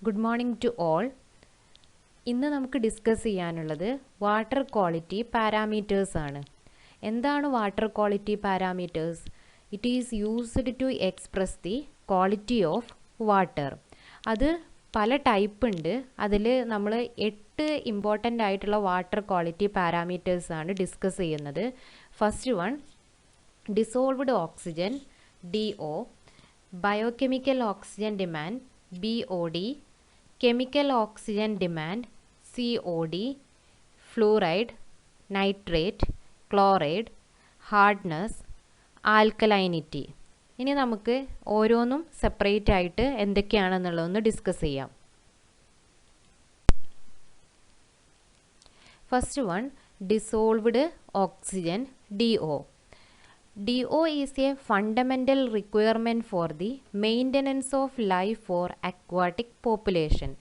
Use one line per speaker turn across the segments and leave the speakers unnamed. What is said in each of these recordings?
Good morning to all. ഇന്ന് നമുക്ക് discuss ചെയ്യാനുള്ളത് വാട്ടർ ക്വാളിറ്റി പാരാമീറ്റേഴ്സ് ആണ്. എന്താണ് water quality parameters? It is used to express the quality of water. അത് പല ടൈപ്പ് ഉണ്ട്. അതിൽ നമ്മൾ 8 ഇമ്പോർട്ടൻ്റ് ആയിട്ടുള്ള വാട്ടർ ക്വാളിറ്റി പാരാമീറ്റേഴ്സ് ആണ് ഡിസ്കസ് ചെയ്യുന്നത്. First one, dissolved oxygen DO, biochemical oxygen demand BOD, chemical oxygen demand COD, fluoride, nitrate, chloride, hardness, alkalinity. ഇനി നമുക്ക് ഓരോന്നും സെപ്പറേറ്റ് ആയിട്ട് എന്തൊക്കെയാണെന്നുള്ളതൊന്ന് ഡിസ്കസ് ചെയ്യാം. First one, dissolved oxygen DO. DO is a fundamental requirement for the maintenance of life for aquatic population.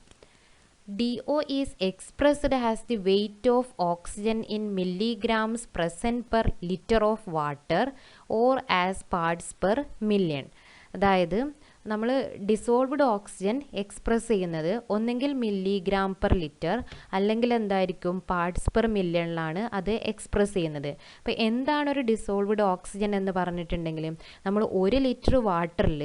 DO is expressed as the weight of oxygen in milligrams present per liter of water or as parts per million. അതായത് നമ്മൾ dissolved oxygen express ചെയ്യുന്നത് ഒന്നെങ്കിൽ milligram per litre അല്ലെങ്കിൽ എന്തായിരിക്കും parts per മില്യണിലാണ് അത് express ചെയ്യുന്നത്. അപ്പോൾ എന്താണ് ഒരു ഡിസോൾവ്ഡ് ഓക്സിജൻ എന്ന് പറഞ്ഞിട്ടുണ്ടെങ്കിൽ നമ്മൾ 1 ലിറ്റർ വാട്ടറിൽ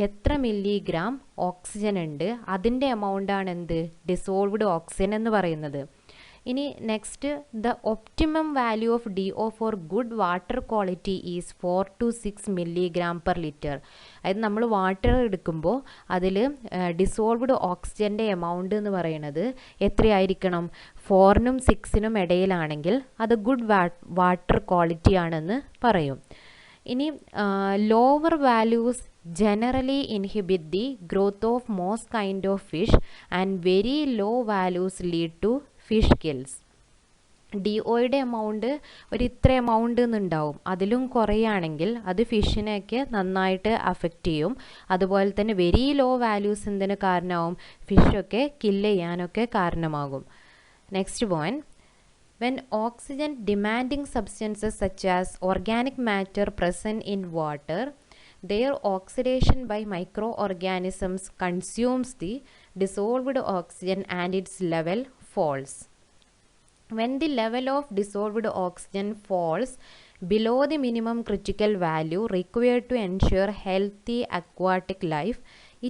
എത്ര മില്ലിഗ്രാം ഓക്സിജൻ ഉണ്ട് അതിൻ്റെ എമൗണ്ടാണ് എന്ത് ഡിസോൾവ്ഡ് ഓക്സിജൻ എന്ന് പറയുന്നത്. ഇനി next, the optimum value of DO four good water quality is 4 to 6 milligram per litre. അതായത് നമ്മൾ വാട്ടർ എടുക്കുമ്പോൾ അതിൽ ഡിസോൾവ്ഡ് ഓക്സിജൻ്റെ എമൗണ്ട് എന്ന് പറയുന്നത് എത്രയായിരിക്കണം? 4നും 6നും ഇടയിലാണെങ്കിൽ അത് ഗുഡ് വാട്ടർ ക്വാളിറ്റി ആണെന്ന് പറയും. ഇനി lower values generally inhibit the growth of most kind of fish and very low values lead to fish kills. DOയുടെ എമൗണ്ട് ഒരു ഇത്ര എമൗണ്ട് എന്നുണ്ടാവും. അതിലും കുറയാണെങ്കിൽ അത് ഫിഷിനെയൊക്കെ നന്നായിട്ട് അഫക്റ്റ് ചെയ്യും. അതുപോലെ തന്നെ വെരി ലോ വാല്യൂസ് എന്തിന് കാരണമാവും? ഫിഷൊക്കെ കില്ല് ചെയ്യാനൊക്കെ കാരണമാകും. Next point, when oxygen demanding substances such as organic matter present in water, their oxidation by microorganisms consumes the dissolved oxygen and its level falls. When the level of dissolved oxygen falls below the minimum critical value required to ensure healthy aquatic life,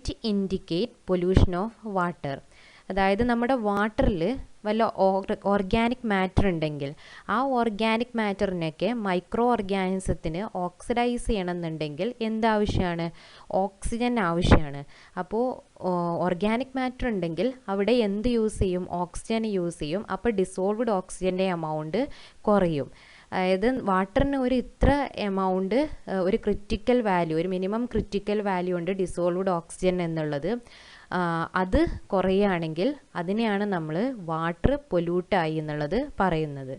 it indicates pollution of water. അതായത് നമ്മുടെ വാട്ടറിൽ വല്ല organic matter ഉണ്ടെങ്കിൽ ആ organic മാറ്ററിനൊക്കെ micro ഓർഗാനിസത്തിന് oxidise ചെയ്യണമെന്നുണ്ടെങ്കിൽ എന്താവശ്യമാണ്? Oxygen ആവശ്യമാണ്. അപ്പോൾ organic matter ഉണ്ടെങ്കിൽ അവിടെ എന്ത് യൂസ് ചെയ്യും? ഓക്സിജൻ യൂസ് ചെയ്യും. അപ്പോൾ ഡിസോൾവ്ഡ് ഓക്സിജൻ്റെ എമൗണ്ട് കുറയും. അതായത് വാട്ടറിന് ഒരു ഇത്ര എമൗണ്ട്, ഒരു ക്രിറ്റിക്കൽ വാല്യൂ, ഒരു മിനിമം ക്രിറ്റിക്കൽ വാല്യൂ ഉണ്ട് ഡിസോൾവ്ഡ് ഓക്സിജൻ എന്നുള്ളത്. അത് കുറയുകയാണെങ്കിൽ അതിനെയാണ് നമ്മൾ വാട്ടർ പൊല്യൂട്ടായി എന്നുള്ളത് പറയുന്നത്.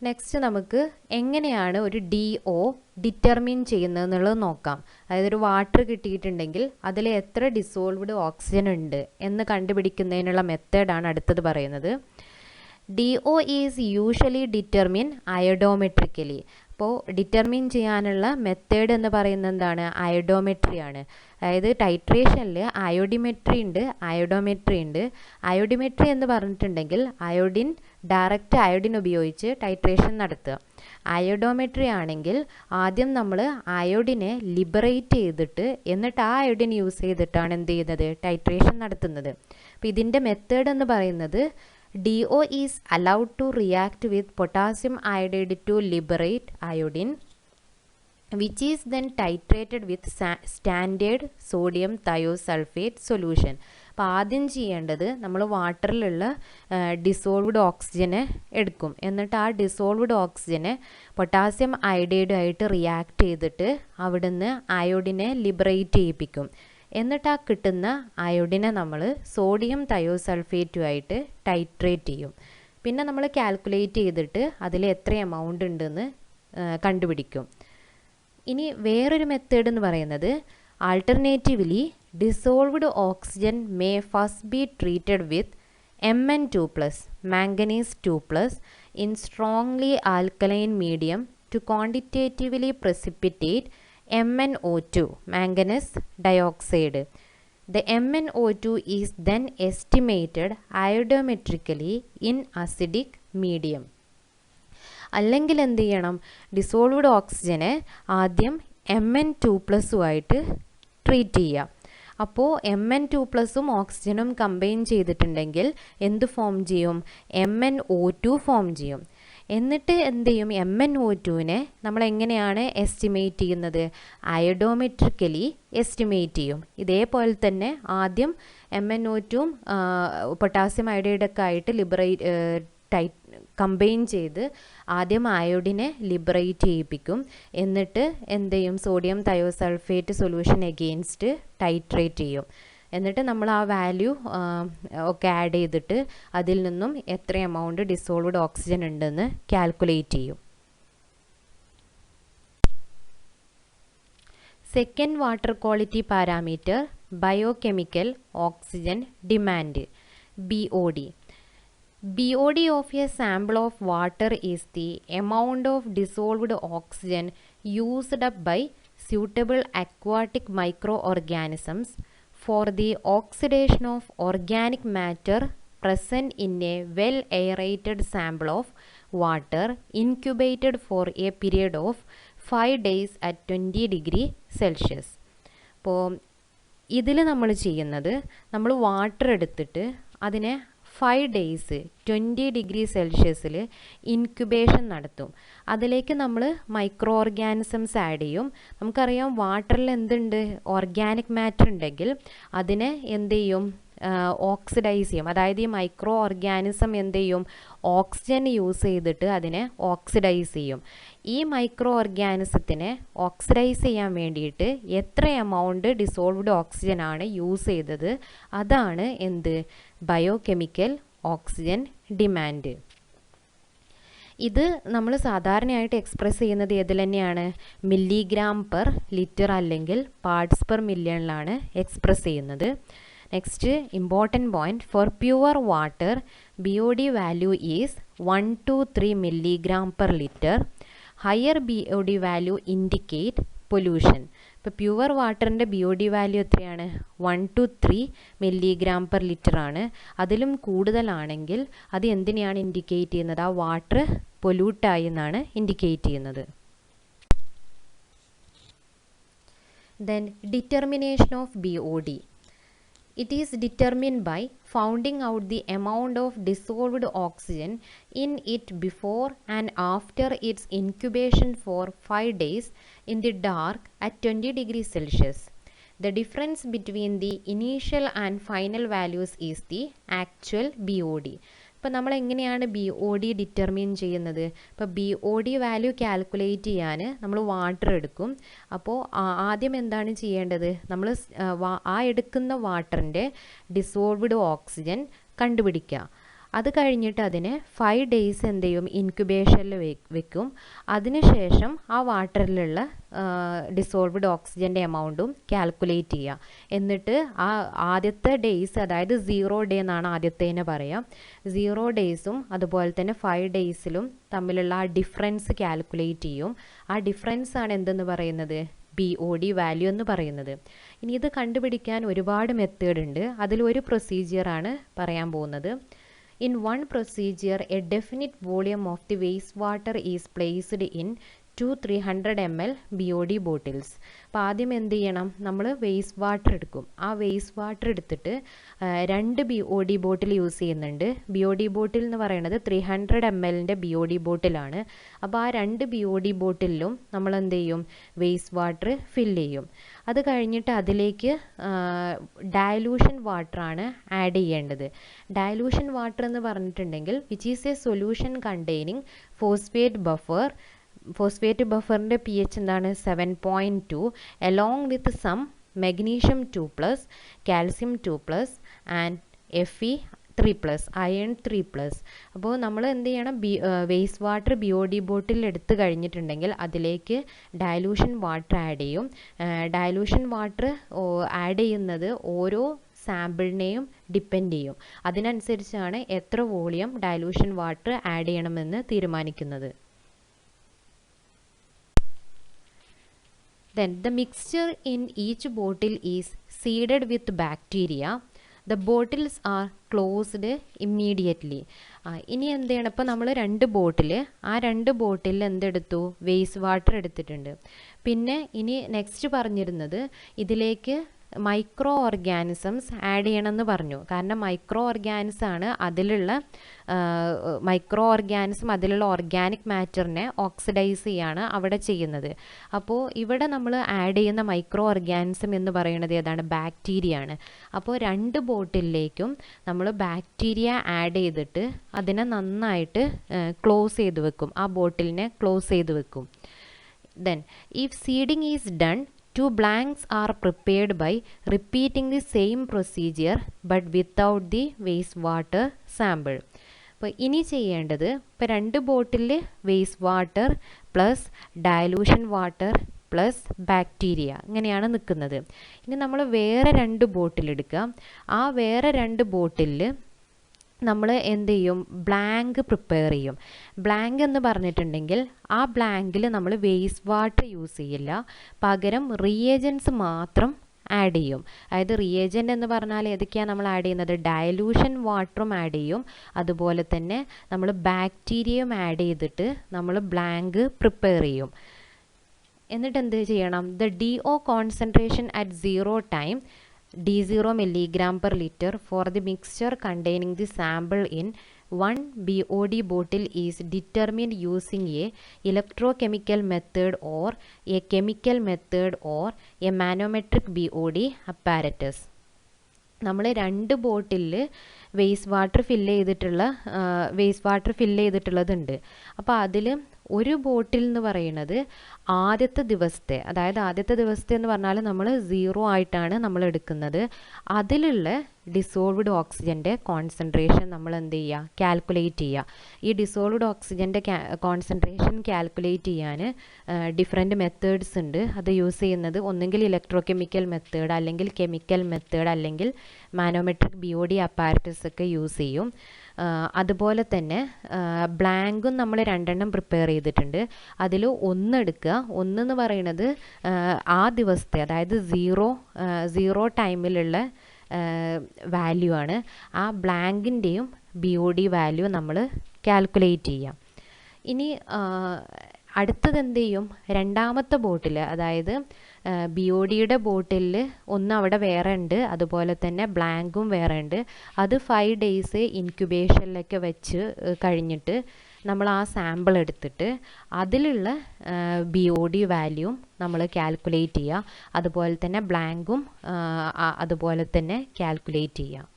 നെക്സ്റ്റ് നമുക്ക് എങ്ങനെയാണ് ഒരു DO ഡിറ്റർമിൻ ചെയ്യുന്നത് എന്നുള്ളത് നോക്കാം. അതായത് ഒരു വാട്ടർ കിട്ടിയിട്ടുണ്ടെങ്കിൽ അതിൽ എത്ര ഡിസോൾവ്ഡ് ഓക്സിജൻ ഉണ്ട് എന്ന് കണ്ടുപിടിക്കുന്നതിനുള്ള മെത്തേഡാണ് അടുത്തത് പറയുന്നത്. DO is usually determine iodometrically. അപ്പോൾ ഡിറ്റർമിൻ ചെയ്യാനുള്ള മെത്തേഡ് എന്ന് പറയുന്നത് എന്താണ്? അയോഡോമെട്രി ആണ്. അതായത് ടൈട്രേഷനിൽ അയോഡിമെട്രി ഉണ്ട്, അയോഡോമെട്രി ഉണ്ട്. അയോഡിമെട്രി എന്ന് പറഞ്ഞിട്ടുണ്ടെങ്കിൽ ഡയറക്റ്റ് അയോഡിൻ ഉപയോഗിച്ച് ടൈട്രേഷൻ നടത്തുക. അയോഡോമെട്രി ആണെങ്കിൽ ആദ്യം നമ്മൾ അയോഡിനെ ലിബറേറ്റ് ചെയ്തിട്ട് എന്നിട്ട് ആ അയോഡിൻ യൂസ് ചെയ്തിട്ടാണ് എന്ത് ചെയ്യുന്നത്? ടൈട്രേഷൻ നടത്തുന്നത്. അപ്പോൾ ഇതിൻ്റെ മെത്തേഡ് എന്ന് പറയുന്നത് DO is allowed to react with potassium iodide to liberate iodine, which is then titrated with standard sodium thiosulfate solution. അപ്പോൾ ആദ്യം ചെയ്യേണ്ടത് നമ്മൾ വാട്ടറിലുള്ള ഡിസോൾവ്ഡ് ഓക്സിജനെ എടുക്കും. എന്നിട്ട് ആ ഡിസോൾവ്ഡ് ഓക്സിജനെ പൊട്ടാസ്യം അയോഡൈഡുമായിട്ട് റിയാക്ട് ചെയ്തിട്ട് അവിടുന്ന് അയോഡിനെ ലിബറേറ്റ് ചെയ്യിപ്പിക്കും. എന്നിട്ട് ആ കിട്ടുന്ന അയോഡിനെ നമ്മൾ സോഡിയം തയോസൾഫേറ്റുമായിട്ട് ടൈട്രേറ്റ് ചെയ്യും. പിന്നെ നമ്മൾ കാൽക്കുലേറ്റ് ചെയ്തിട്ട് അതിൽ എത്ര എമൗണ്ട് ഉണ്ടെന്ന് കണ്ടുപിടിക്കും. ഇനി വേറൊരു മെത്തേഡ് എന്ന് പറയുന്നത്, alternatively dissolved oxygen may first be treated with Mn2+, manganese 2+, in strongly alkaline medium to quantitatively precipitate MnO2, manganese dioxide. The MnO2 is then estimated iodometrically in acidic medium. അല്ലെങ്കിൽ എന്ത് ചെയ്യണം, dissolved ഓക്സിജനെ ആദ്യം Mn2+ആയിട്ട് treat ചെയ്യുക. അപ്പോൾ Mn2+ഉം ഓക്സിജനും combine ചെയ്തിട്ടുണ്ടെങ്കിൽ എന്ത് form ചെയ്യും, MnO2 ഫോം ചെയ്യും. എന്നിട്ട് എന്ത് ചെയ്യും, MnO2നെ നമ്മൾ എങ്ങനെയാണ് എസ്റ്റിമേറ്റ് ചെയ്യുന്നത്, അയോഡോമെട്രിക്കലി എസ്റ്റിമേറ്റ് ചെയ്യും. ഇതേപോലെ തന്നെ ആദ്യം MnO2ഉം പൊട്ടാസ്യം അയോഡൈഡൊക്കെ ആയിട്ട് കമ്പൈൻ ചെയ്ത് ആദ്യം അയോഡിനെ ലിബറേറ്റ് ചെയ്യിപ്പിക്കും. എന്നിട്ട് എന്ത് ചെയ്യും, sodium thiosulphate solution against titrate ചെയ്യും. എന്നിട്ട് നമ്മൾ ആ വാല്യൂ ഒക്കെ ആഡ് ചെയ്തിട്ട് അതിൽ നിന്നും എത്ര എമൗണ്ട് ഡിസോൾവ്ഡ് ഓക്സിജൻ ഉണ്ടെന്ന് കാൽക്കുലേറ്റ് ചെയ്യും. Second water quality parameter biochemical oxygen demand, BOD. BOD of a sample of water is the amount of dissolved oxygen used up by suitable aquatic microorganisms for the oxidation of organic matter present in a well aerated sample of water incubated for a period of 5 days at 20 degree Celsius. അപ്പോൾ ഇതിൽ നമ്മൾ ചെയ്യുന്നത്, നമ്മൾ water എടുത്തിട്ട് അതിനെ 5 days 20 degree സെൽഷ്യസിൽ incubation നടത്തും. അതിലേക്ക് നമ്മൾ മൈക്രോ ഓർഗാനിസംസ് ആഡ് ചെയ്യും. നമുക്കറിയാം വാട്ടറിൽ എന്തുണ്ട്, ഓർഗാനിക് മാറ്റർ ഉണ്ടെങ്കിൽ അതിനെ എന്ത് ചെയ്യും, ഓക്സിഡൈസ് ചെയ്യും. അതായത് ഈ മൈക്രോ ഓർഗാനിസം എന്ത് ചെയ്യും, ഓക്സിജൻ യൂസ് ചെയ്തിട്ട് അതിനെ ഓക്സിഡൈസ് ചെയ്യും. ഈ മൈക്രോ ഓർഗാനിസത്തിനെ ഓക്സിഡൈസ് ചെയ്യാൻ വേണ്ടിയിട്ട് എത്ര എമൗണ്ട് ഡിസോൾവ്ഡ് ഓക്സിജൻ ആണ് യൂസ് ചെയ്തത്, അതാണ് എന്ത്, ബയോകെമിക്കൽ ഓക്സിജൻ ഡിമാൻഡ്. ഇത് നമ്മൾ സാധാരണയായിട്ട് എക്സ്പ്രസ് ചെയ്യുന്നത് ഏതിൽ തന്നെയാണ്, മില്ലിഗ്രാം പെർ ലിറ്റർ അല്ലെങ്കിൽ പാർട്സ് പെർ മില്യണിലാണ് എക്സ്പ്രസ് ചെയ്യുന്നത്. Next important point, four pure water BOD value is 1 to 3 milligram per liter. Higher BOD value indicate pollution. ഇപ്പോൾ പ്യുവർ വാട്ടറിൻ്റെ BOD വാല്യൂ എത്രയാണ്, 1 to 3 milligram per liter ആണ്. അതിലും കൂടുതലാണെങ്കിൽ അത് എന്തിനെയാണ് ഇൻഡിക്കേറ്റ് ചെയ്യുന്നത്, ആ വാട്ടർ പൊല്യൂട്ടായി എന്നാണ് ഇൻഡിക്കേറ്റ് ചെയ്യുന്നത്. Then determination of BOD. It is determined by finding out the amount of dissolved oxygen in it before and after its incubation for 5 days in the dark at 20 degrees Celsius. The difference between the initial and final values is the actual BOD. ഇപ്പോൾ നമ്മൾ എങ്ങനെയാണ് BOD determine ചെയ്യുന്നത്, ഇപ്പോൾ BOD value calculate ചെയ്യാൻ നമ്മൾ water എടുക്കും. അപ്പോൾ ആദ്യം എന്താണ് ചെയ്യേണ്ടത്, നമ്മൾ ആ എടുക്കുന്ന വാട്ടറിൻ്റെ ഡിസോൾവ്ഡ് ഓക്സിജൻ കണ്ടുപിടിക്കുക. അത് കഴിഞ്ഞിട്ട് അതിനെ 5 days എന്ത് ചെയ്യും, ഇൻക്യുബേഷനിൽ വെക്കും. അതിനുശേഷം ആ വാട്ടറിലുള്ള ഡിസോൾവ്ഡ് ഓക്സിജൻ്റെ എമൗണ്ടും കാൽക്കുലേറ്റ് ചെയ്യുക. എന്നിട്ട് ആ ആദ്യത്തെ ഡേയ്സ്, അതായത് 0 day എന്നാണ് ആദ്യത്തേനെ പറയാം, 0 daysഉം അതുപോലെ തന്നെ 5 daysലും തമ്മിലുള്ള ആ ഡിഫറൻസ് കാൽക്കുലേറ്റ് ചെയ്യും. ആ ഡിഫറൻസ് ആണ് എന്തെന്ന് പറയുന്നത്, BOD വാല്യൂ എന്ന് പറയുന്നത്. ഇനി ഇത് കണ്ടുപിടിക്കാൻ ഒരുപാട് മെത്തേഡ് ഉണ്ട്. അതിലൊരു പ്രൊസീജിയറാണ് പറയാൻ പോകുന്നത്. In one procedure, a definite volume of the wastewater is placed in 300 ml BOD bottles. അപ്പോൾ ആദ്യം എന്ത് ചെയ്യണം, നമ്മൾ വേസ്റ്റ് വാട്ടർ എടുക്കും. ആ വേസ്റ്റ് വാട്ടർ എടുത്തിട്ട് 2 BOD ബോട്ടിൽ യൂസ് ചെയ്യുന്നുണ്ട്. BOD ബോട്ടിൽ എന്ന് പറയുന്നത് 300 ml BOD ബോട്ടിലാണ്. അപ്പോൾ ആ 2 BOD ബോട്ടിലും നമ്മൾ എന്ത് ചെയ്യും, വേസ്റ്റ് വാട്ടർ ഫില്ല് ചെയ്യും. അത് കഴിഞ്ഞിട്ട് അതിലേക്ക് ഡയലൂഷൻ വാട്ടറാണ് ആഡ് ചെയ്യേണ്ടത്. ഡയലൂഷൻ വാട്ടർ എന്ന് പറഞ്ഞിട്ടുണ്ടെങ്കിൽ which is a solution containing phosphate buffer. Phosphate ബഫറിൻ്റെ pH എന്താണ്, 7.2, along with some magnesium 2+, calcium 2+, and Fe3+, iron 3+. അപ്പോൾ നമ്മൾ എന്ത് ചെയ്യണം, വേസ്റ്റ് വാട്ടർ BOD ബോട്ടിൽ എടുത്ത് കഴിഞ്ഞിട്ടുണ്ടെങ്കിൽ അതിലേക്ക് ഡയലൂഷൻ വാട്ടർ ആഡ് ചെയ്യും. ഡയലൂഷൻ വാട്ടർ ആഡ് ചെയ്യുന്നത് ഓരോ സാമ്പിളിനെയും ഡിപ്പെൻഡ് ചെയ്യും. അതിനനുസരിച്ചാണ് എത്ര വോളിയം ഡയലൂഷൻ വാട്ടർ ആഡ് ചെയ്യണമെന്ന് തീരുമാനിക്കുന്നത്. Then the mixture in each bottle is seeded with bacteria. The bottles are closed immediately. ഇനി എന്താണ്, ഇപ്പോൾ നമ്മൾ 2 ബോട്ടിൽ, ആ 2 ബോട്ടിൽ എന്തെടുത്തു, വേസ്റ്റ് വാട്ടർ എടുത്തിട്ടുണ്ട്. പിന്നെ ഇനി നെക്സ്റ്റ് പറഞ്ഞിരുന്നത് ഇതിലേക്ക് മൈക്രോ ഓർഗാനിസംസ് ആഡ് ചെയ്യണമെന്ന് പറഞ്ഞു. കാരണം മൈക്രോ ഓർഗാനിസം അതിലുള്ള ഓർഗാനിക് മാറ്ററിനെ ഓക്സിഡൈസ് ചെയ്യാണ് അവിടെ ചെയ്യുന്നത്. അപ്പോൾ ഇവിടെ നമ്മൾ ആഡ് ചെയ്യുന്ന മൈക്രോ ഓർഗാനിസം എന്ന് പറയുന്നത് ഏതാണ്, ബാക്ടീരിയ ആണ്. അപ്പോൾ 2 ബോട്ടിലേക്കും നമ്മൾ ബാക്ടീരിയ ആഡ് ചെയ്തിട്ട് അതിനെ നന്നായിട്ട് ക്ലോസ് ചെയ്ത് വെക്കും, ആ ബോട്ടിലിനെ ക്ലോസ് ചെയ്ത് വെക്കും. Then if seeding is done, 2 blanks are prepared by repeating the same procedure but without the wastewater sample. അപ്പോൾ ഇനി ചെയ്യേണ്ടത്, ഇപ്പോൾ 2 bottle waste water plus dilution water plus bacteria ഇങ്ങനെയാണ് നിൽക്കുന്നത്. ഇനി നമ്മൾ വേറെ 2 ബോട്ടിൽ എടുക്കുക. ആ വേറെ 2 ബോട്ടിൽ നമ്മൾ എന്ത് ചെയ്യും, ബ്ലാങ്ക് പ്രിപ്പയർ ചെയ്യും. ബ്ലാങ്ക് എന്ന് പറഞ്ഞിട്ടുണ്ടെങ്കിൽ ആ ബ്ലാങ്കിൽ നമ്മൾ വേസ്റ്റ് വാട്ടർ യൂസ് ചെയ്യില്ല, പകരം റിയേജൻസ് മാത്രം ആഡ് ചെയ്യും. അതായത് റിയേജൻ്റ് എന്ന് പറഞ്ഞാൽ ഏതൊക്കെയാണ് നമ്മൾ ആഡ് ചെയ്യുന്നത്, ഡയലൂഷൻ വാട്ടറും ആഡ് ചെയ്യും, അതുപോലെ തന്നെ നമ്മൾ ബാക്ടീരിയയും ആഡ് ചെയ്തിട്ട് നമ്മൾ ബ്ലാങ്ക് പ്രിപ്പയർ ചെയ്യും. എന്നിട്ട് എന്ത് ചെയ്യണം, the DO concentration at 0 time D0 milligram per liter for the mixture containing the sample in 1 BOD bottle is determined using a electrochemical method or a chemical method or a manometric BOD apparatus. നമ്മൾ 2 ബോട്ടിലിൽ waste water fill ചെയ്തിട്ടുള്ളതുണ്ട്. അപ്പോൾ അതിൽ ഒരു ബോട്ടിൽ എന്ന് പറയുന്നത് ആദ്യത്തെ ദിവസത്തെ എന്ന് പറഞ്ഞാൽ നമ്മൾ 0 ആയിട്ടാണ് നമ്മൾ എടുക്കുന്നത്. അതിലുള്ള ഡിസോൾവ്ഡ് ഓക്സിജൻ്റെ കോൺസെൻട്രേഷൻ നമ്മൾ എന്ത് ചെയ്യുക, കാൽക്കുലേറ്റ് ചെയ്യുക. ഈ ഡിസോൾവ്ഡ് ഓക്സിജൻ്റെ കോൺസെൻട്രേഷൻ കാൽക്കുലേറ്റ് ചെയ്യാൻ ഡിഫറെൻറ്റ് മെത്തേഡ്സ് ഉണ്ട്. അത് യൂസ് ചെയ്യുന്നത് ഒന്നുകിൽ ഇലക്ട്രോകെമിക്കൽ മെത്തേഡ്, അല്ലെങ്കിൽ കെമിക്കൽ മെത്തേഡ്, അല്ലെങ്കിൽ മാനോമെട്രിക് BOD അപ്പാരറ്റസ് ഒക്കെ യൂസ് ചെയ്യും. അതുപോലെ തന്നെ ബ്ലാങ്കും നമ്മൾ 2 പ്രിപ്പയർ ചെയ്തിട്ടുണ്ട്. അതിൽ 1 എടുക്കുക. 1 എന്ന് പറയുന്നത് ആ ദിവസത്തെ, അതായത് 0 ടൈമിലുള്ള വാല്യൂ ആണ്. ആ ബ്ലാങ്കിൻ്റെയും BOD വാല്യൂ നമ്മൾ കാൽക്കുലേറ്റ് ചെയ്യാം. ഇനി അടുത്തത് എന്ത് ചെയ്യും, 2ാമത്തെ ബോട്ടിൽ, അതായത് BODയുടെ ബോട്ടിലിൽ 1 അവിടെ വേറെ ഉണ്ട്, അതുപോലെ തന്നെ ബ്ലാങ്കും വേറെ ഉണ്ട്. അത് 5 ഡേയ്സ് ഇൻക്യുബേഷനിലൊക്കെ വെച്ച് കഴിഞ്ഞിട്ട് നമ്മൾ ആ സാമ്പിൾ എടുത്തിട്ട് അതിലുള്ള BOD വാല്യൂം നമ്മൾ കാൽക്കുലേറ്റ് ചെയ്യുക. അതുപോലെ തന്നെ ബ്ലാങ്കും അതുപോലെ തന്നെ കാൽക്കുലേറ്റ് ചെയ്യുക.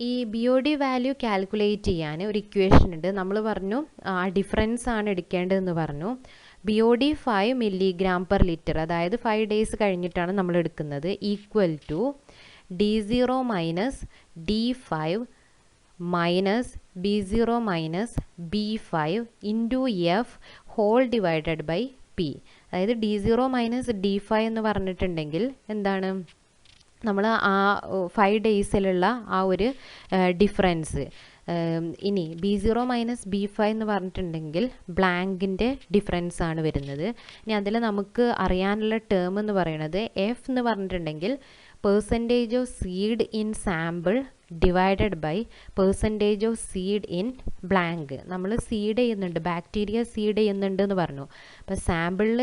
ഈ BOD വാല്യൂ കാൽക്കുലേറ്റ് ചെയ്യാൻ ഒരു ഇക്വേഷൻ ഉണ്ട്. നമ്മൾ പറഞ്ഞു ആ ഡിഫറൻസ് ആണ് എടുക്കേണ്ടതെന്ന് പറഞ്ഞു. BOD 5 milligram per liter, അതായത് 5 ഡേയ്സ് കഴിഞ്ഞിട്ടാണ് നമ്മൾ എടുക്കുന്നത്, equal to D0 minus D5 minus B0 minus B5 into F whole divided by P. അതായത് D0 മൈനസ് D5 എന്ന് പറഞ്ഞിട്ടുണ്ടെങ്കിൽ എന്താണ്, നമ്മൾ ആ 5 ഡേയ്സിലുള്ള ആ ഒരു ഡിഫറൻസ്. ഇനി B0 മൈനസ് B5 എന്ന് പറഞ്ഞിട്ടുണ്ടെങ്കിൽ ബ്ലാങ്കിൻ്റെ ഡിഫറൻസ് ആണ് വരുന്നത്. ഇനി അതിൽ നമുക്ക് അറിയാനുള്ള ടേം എന്ന് പറയുന്നത് F എന്ന് പറഞ്ഞിട്ടുണ്ടെങ്കിൽ percentage of seed in sample divided by percentage of seed in blank. നമ്മൾ സീഡ് ചെയ്യുന്നുണ്ട്, ബാക്ടീരിയ സീഡ് ചെയ്യുന്നുണ്ട് എന്ന് പറഞ്ഞു. അപ്പോൾ സാമ്പിളിൽ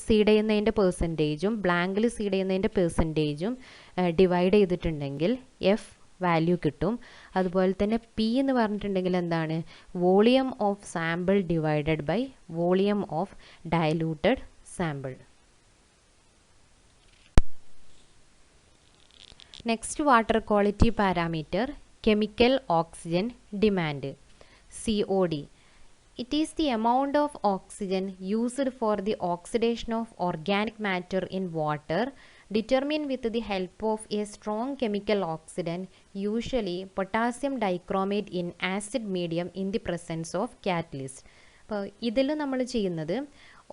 സീഡ് ചെയ്യുന്നതിൻ്റെ പെർസെൻറ്റേജും ബ്ലാങ്കിൽ സീഡ് ചെയ്യുന്നതിൻ്റെ പെർസെൻറ്റേജും ഡിവൈഡ് ചെയ്തിട്ടുണ്ടെങ്കിൽ F വാല്യൂ കിട്ടും. അതുപോലെ തന്നെ P എന്ന് പറഞ്ഞിട്ടുണ്ടെങ്കിൽ എന്താണ്, volume of sample divided by volume of diluted sample. Next water quality parameter, chemical oxygen demand, COD. It is the amount of oxygen used for the oxidation of organic matter in water, determined with the help of a strong chemical oxidant, usually potassium dichromate in acid medium in the presence of catalyst. അപ്പോൾ ഇതിൽ നമ്മൾ ചെയ്യുന്നത്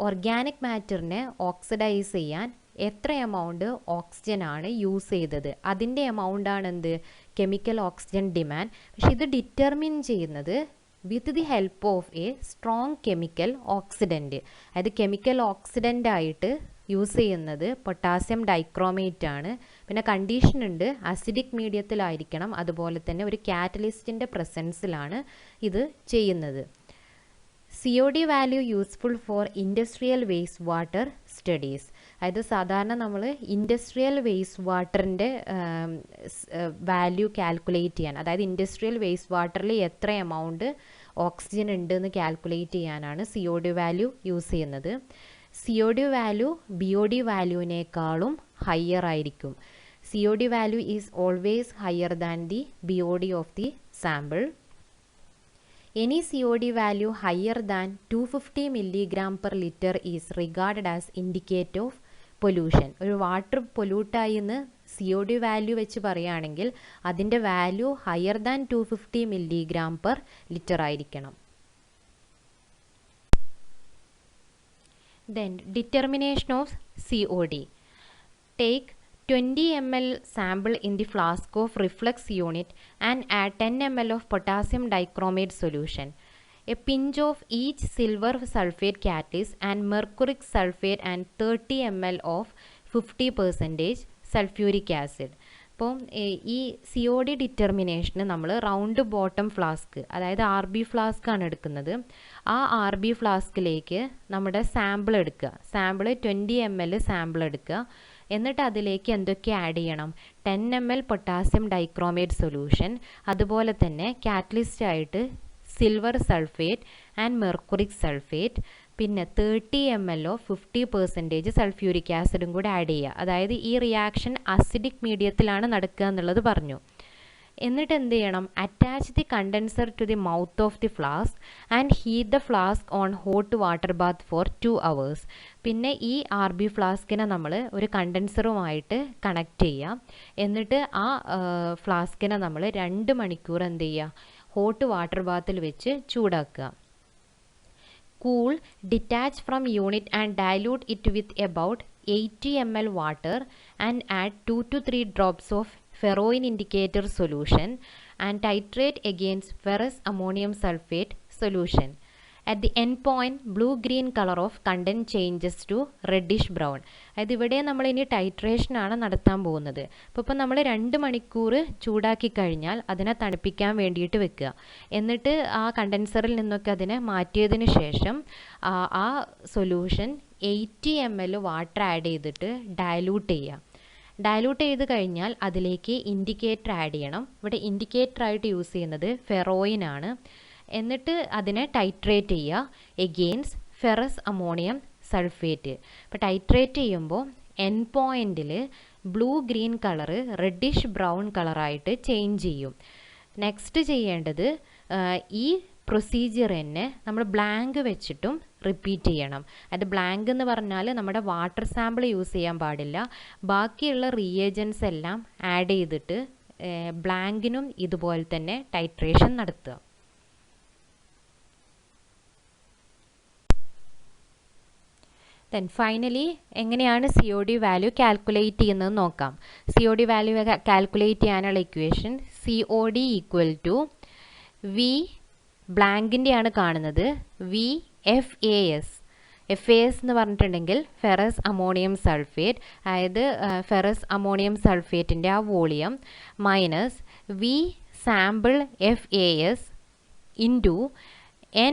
organic മാറ്ററിനെ oxidise ചെയ്യാൻ എത്ര amount oxygen ആണ് use ചെയ്തത്, അതിൻ്റെ amount ആണ് എന്ത്, കെമിക്കൽ ഓക്സിജൻ ഡിമാൻഡ്. പക്ഷെ ഇത് ഡിറ്റർമിൻ ചെയ്യുന്നത് with the help of A strong chemical oxidant. അതായത് കെമിക്കൽ ഓക്സിഡൻ്റ് ആയിട്ട് യൂസ് ചെയ്യുന്നത് പൊട്ടാസ്യം ഡൈക്രോമേറ്റ് ആണ്. പിന്നെ കണ്ടീഷൻ ഉണ്ട്, അസിഡിക് മീഡിയത്തിലായിരിക്കണം, അതുപോലെ തന്നെ ഒരു കാറ്റലിസ്റ്റിൻ്റെ പ്രസൻസിലാണ് ഇത് ചെയ്യുന്നത്. COD value useful for industrial waste water studies. അതായത് സാധാരണ നമ്മൾ ഇൻഡസ്ട്രിയൽ വേസ്റ്റ് വാട്ടറിൻ്റെ വാല്യൂ കാൽക്കുലേറ്റ് ചെയ്യാൻ, അതായത് ഇൻഡസ്ട്രിയൽ വേസ്റ്റ് വാട്ടറിൽ എത്ര എമൗണ്ട് ഓക്സിജൻ ഉണ്ട് എന്ന് കാൽക്കുലേറ്റ് ചെയ്യാനാണ് COD വാല്യൂ യൂസ് ചെയ്യുന്നത്. COD വാല്യൂ BOD വാല്യൂവിനേക്കാളും ഹയർ ആയിരിക്കും. COD value is always higher than the BOD of the sample. Any COD value higher than 250 milligram per liter is regarded as indicator of pollution. ഒരു water പൊല്യൂട്ടായി എന്ന് COD value വെച്ച് പറയുകയാണെങ്കിൽ അതിൻ്റെ value higher than 250 milligram per liter ആയിരിക്കണം. Then determination of COD. Take 20 ml sample in the flask of reflux unit and add 10 ml of potassium dichromate solution. A pinch of each silver sulfate catalyst and mercuric sulfate and 30 ml of 50% sulfuric acid. അപ്പോൾ ഈ COD ഡിറ്റർമിനേഷന് നമ്മൾ round bottom flask, അതായത് RB flask ആണ് എടുക്കുന്നത്. ആ RB ഫ്ലാസ്കിലേക്ക് നമ്മുടെ sample എടുക്കുക. Sample 20 ml sample എടുക്കുക. എന്നിട്ട് അതിലേക്ക് എന്തൊക്കെ ആഡ് ചെയ്യണം? 10 ml പൊട്ടാസ്യം ഡൈക്രോമേറ്റ് സൊല്യൂഷൻ, അതുപോലെ തന്നെ കാറ്റലിസ്റ്റ് ആയിട്ട് silver sulphate and mercuric sulphate, പിന്നെ 30 ml ഓഫ് 50% സൾഫ്യൂരിക് ആസിഡും കൂടെ ആഡ് ചെയ്യുക. അതായത് ഈ റിയാക്ഷൻ അസിഡിക് മീഡിയത്തിലാണ് നടക്കുക എന്നുള്ളത് പറഞ്ഞു. എന്നിട്ട് എന്ത് ചെയ്യണം? Attach the condenser to the mouth of the flask and heat the flask on hot water bath for 2 hours. പിന്നെ ഈ RB ഫ്ലാസ്കിനെ നമ്മൾ ഒരു കണ്ടൻസറുമായിട്ട് കണക്ട് ചെയ്യുക. എന്നിട്ട് ആ ഫ്ലാസ്കിനെ നമ്മൾ 2 മണിക്കൂർ എന്ത് ചെയ്യുക? ഹോട്ട് വാട്ടർ ബാത്തിൽ വെച്ച് ചൂടാക്കുക. Cool, detach from unit and dilute it with about 80 ml water and add 2 to 3 drops of ferroin indicator solution and titrate against ferrous ammonium sulfate solution. At the end point, blue-green color of content changes to reddish brown. അതായത് ഇവിടെ നമ്മൾ ഇനി ടൈട്രേഷനാണ് നടത്താൻ പോകുന്നത്. അപ്പോൾ നമ്മൾ 2 മണിക്കൂർ ചൂടാക്കി കഴിഞ്ഞാൽ അതിനെ തണുപ്പിക്കാൻ വേണ്ടിയിട്ട് വെക്കുക. എന്നിട്ട് ആ കണ്ടൻസറിൽ നിന്നൊക്കെ അതിനെ മാറ്റിയതിന് ശേഷം ആ സൊല്യൂഷൻ 80 ml വാട്ടർ ആഡ് ചെയ്തിട്ട് ഡയലൂട്ട് ചെയ്യുക. ഡയലൂട്ട് ചെയ്ത് കഴിഞ്ഞാൽ അതിലേക്ക് ഇൻഡിക്കേറ്റർ ആഡ് ചെയ്യണം. ഇവിടെ ഇൻഡിക്കേറ്റർ ആയിട്ട് യൂസ് ചെയ്യുന്നത് ഫെറോയിൻ ആണ്. എന്നിട്ട് അതിനെ ടൈട്രേറ്റ് ചെയ്യുക എഗെയിൻസ്റ്റ് ഫെറസ് അമോണിയം സൾഫേറ്റ്. അപ്പോൾ ടൈട്രേറ്റ് ചെയ്യുമ്പോൾ എൻഡ് പോയിന്റിൽ blue green colour reddish brown കളറായിട്ട് ചേഞ്ച് ചെയ്യും. നെക്സ്റ്റ് ചെയ്യേണ്ടത് ഈ പ്രൊസീജിയർ തന്നെ നമ്മൾ ബ്ലാങ്ക് വെച്ചിട്ടും റിപ്പീറ്റ് ചെയ്യണം. അത് ബ്ലാങ്ക് എന്ന് പറഞ്ഞാൽ നമ്മുടെ വാട്ടർ സാമ്പിൾ യൂസ് ചെയ്യാൻ പാടില്ല. ബാക്കിയുള്ള റിയേജൻസ് എല്ലാം ആഡ് ചെയ്തിട്ട് ബ്ലാങ്കിനും ഇതുപോലെ തന്നെ ടൈട്രേഷൻ നടത്തുക. ദെൻ ഫൈനലി എങ്ങനെയാണ് COD വാല്യൂ കാൽക്കുലേറ്റ് ചെയ്യുന്നത് നോക്കാം. COD വാല്യൂ കാൽക്കുലേറ്റ് ചെയ്യാനുള്ള equation COD equal to V ബ്ലാങ്കിൻ്റെയാണ് കാണുന്നത്, VFAS. FAS എന്ന് പറഞ്ഞിട്ടുണ്ടെങ്കിൽ ഫെറസ് അമോണിയം സൾഫേറ്റ്, അതായത് ഫെറസ് അമോണിയം സൾഫേറ്റിൻ്റെ ആ volume minus V sample FAS into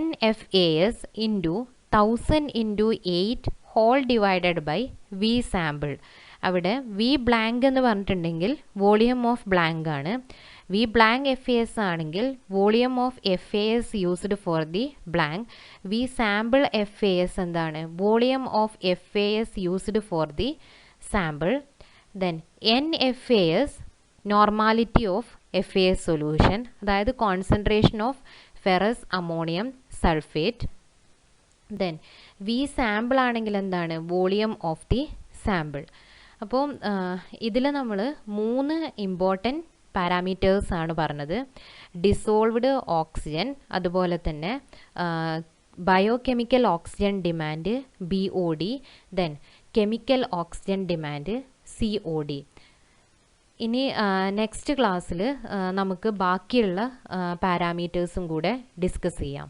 NFAS into 1000 into 8 whole divided by V sample. അവിടെ V ബ്ലാങ്ക് എന്ന് പറഞ്ഞിട്ടുണ്ടെങ്കിൽ വോളിയം ഓഫ് ബ്ലാങ്ക് ആണ്. V ബ്ലാങ്ക് FAS ആണെങ്കിൽ volume of FAS used for the blank. V sample FAS എന്താണ്? Volume of FAS used for the sample. Then NFAS normality of FAS solution, അതായത് concentration of ferrous ammonium sulphate. Then V sample ആണെങ്കിൽ എന്താണ്? Volume of the sample. അപ്പോൾ ഇതിൽ നമ്മൾ 3 important parameters ആണ് പറഞ്ഞത്. Dissolved oxygen, അതുപോലെ തന്നെ biochemical oxygen demand BOD, then chemical oxygen demand COD. ഇനി നെക്സ്റ്റ് ക്ലാസ്സിൽ നമുക്ക് ബാക്കിയുള്ള പാരാമീറ്റേഴ്സും കൂടെ ഡിസ്കസ് ചെയ്യാം.